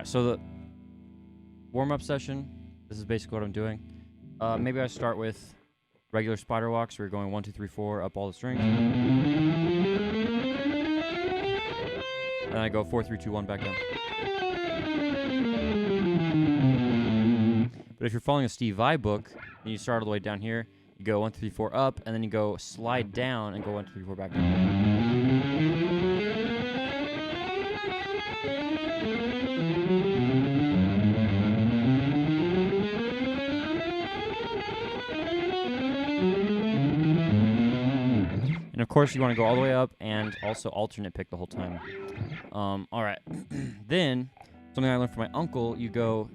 right, so the warm-up session, this is basically what I'm doing. Maybe I start with regular spider walks where you're going 1, 2, 3, 4 up all the strings. And then I go 4, 3, 2, 1 back down. But if you're following a Steve Vai book, and you start all the way down here, you go 1, 2, 3, 4 up, and then you go slide down and go 1, 2, 3, 4 back down. And of course, you want to go all the way up and also alternate pick the whole time. All right. Then something I learned from my uncle, you go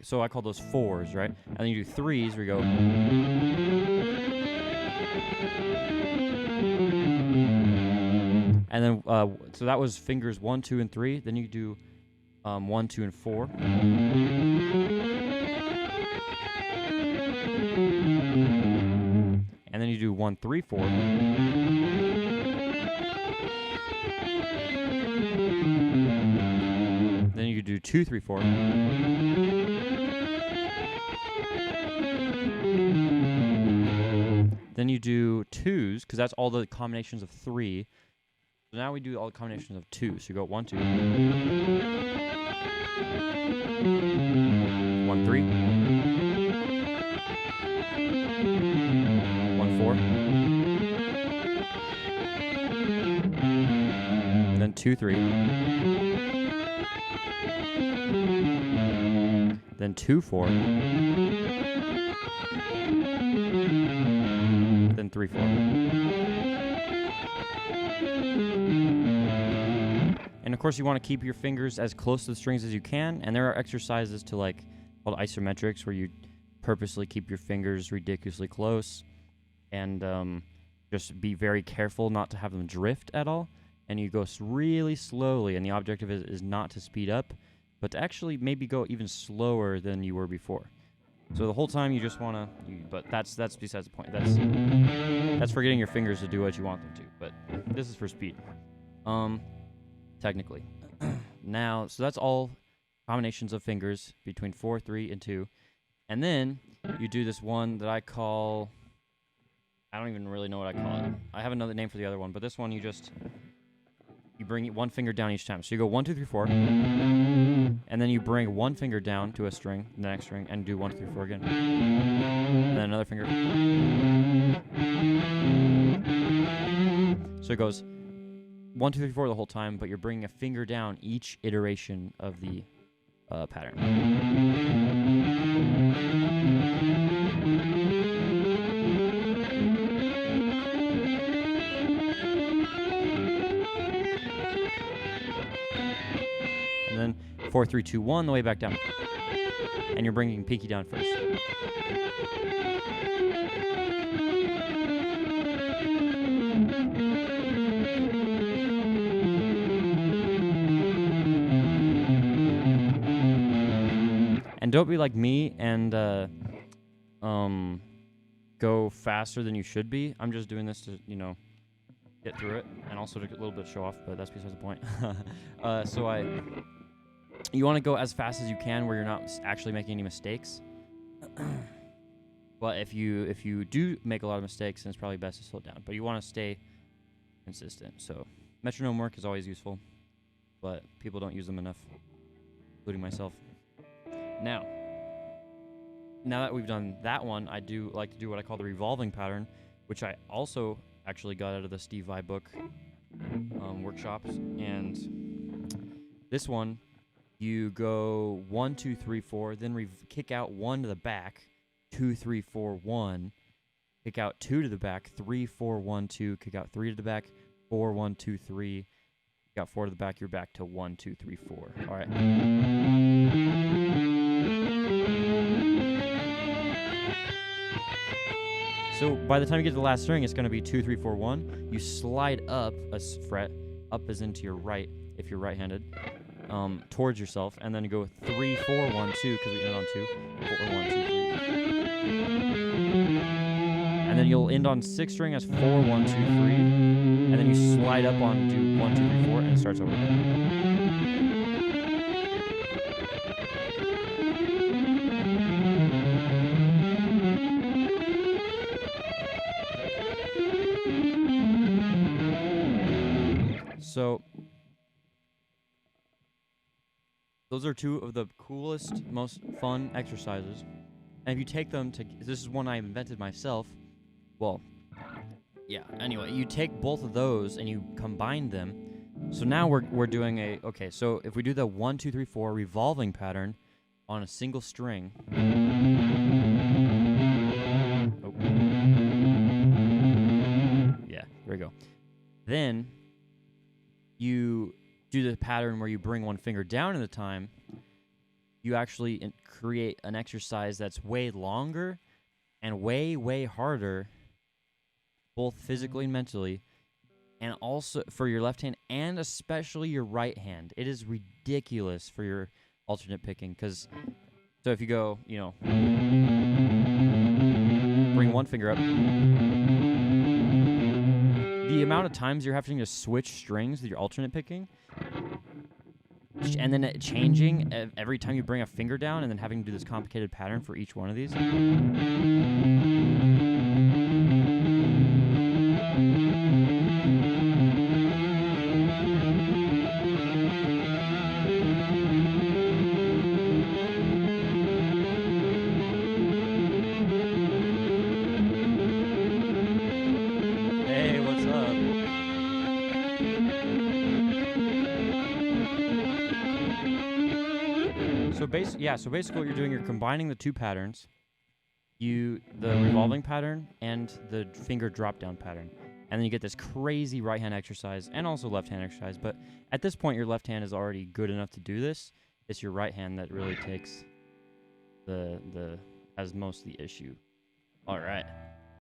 so I call those 4s, right? And then you do 3s where you go. And then so that was fingers 1, 2, and 3. Then you do 1, 2, and 4. And then you do 1, 3, 4. Then you do 2, 3, 4. Then you do 2s, because that's all the combinations of 3. So now we do all the combinations of 2. So you go 1, 2. 1, 3. 1, 4. And then 2, 3. Then 2, 4. Then 3, 4. And of course you want to keep your fingers as close to the strings as you can, and there are exercises to called isometrics where you purposely keep your fingers ridiculously close and just be very careful not to have them drift at all, and you go really slowly, and the objective is not to speed up but to actually maybe go even slower than you were before. So the whole time you just want to, but that's besides the point. That's for getting your fingers to do what you want them to, but this is for speed. Technically. Now, so that's all combinations of fingers between 4, 3, and 2. And then you do this one that I call, I don't even really know what I call it. I have another name for the other one, but this one you bring one finger down each time. So you go 1, 2, 3, 4, and then you bring one finger down to a string, the next string, and do 1, 2, 3, 4 again. And then another finger. So it goes 1, 2, 3, 4 the whole time, but you're bringing a finger down each iteration of the pattern. And then 4, 3, 2, 1 the way back down. And you're bringing pinky down first. And don't be like me and go faster than you should be. I'm just doing this to, get through it, and also to get a little bit show off, but that's besides the point. You want to go as fast as you can where you're not actually making any mistakes. But if you do make a lot of mistakes, then it's probably best to slow it down. But you want to stay consistent. So metronome work is always useful, but people don't use them enough, including myself. Now that we've done that one, I do like to do what I call the revolving pattern, which I also actually got out of the Steve Vai book workshops. And this one, you go 1, 2, 3, 4, then kick out 1 to the back, 2, 3, 4, 1, kick out 2 to the back, 3, 4, 1, 2, kick out 3 to the back, 4, 1, 2, 3, kick out 4 to the back, you're back to 1, 2, 3, 4. All right. So by the time you get to the last string, it's going to be 2, 3, 4, 1. You slide up a fret, up as into your right, if you're right-handed, towards yourself, and then you go 3, 4, 1, 2, because we ended on 2, 4, 1, 2, 3. And then you'll end on 6th string as 4, 1, 2, 3, and then you slide up on do 1, 2, 3, 4, and it starts over. So those are two of the coolest, most fun exercises. And if you take them to, this is one I invented myself. Well, yeah. Anyway, you take both of those and you combine them. So now we're doing a, okay, so if we do the 1, 2, 3, 4 revolving pattern on a single string. Oh. Yeah, there we go. Then you do the pattern where you bring one finger down at a time. You actually create an exercise that's way longer and way, way harder, both physically and mentally, and also for your left hand and especially your right hand. It is ridiculous for your alternate picking because, so if you go, you know, bring one finger up, the amount of times you're having to switch strings with your alternate picking, and then it changing every time you bring a finger down and then having to do this complicated pattern for each one of these. Hey, what's up? So basically what you're doing, you're combining the two patterns, the revolving pattern and the finger drop down pattern. And then you get this crazy right hand exercise and also left hand exercise. But at this point, your left hand is already good enough to do this. It's your right hand that really takes has most of the issue. All right.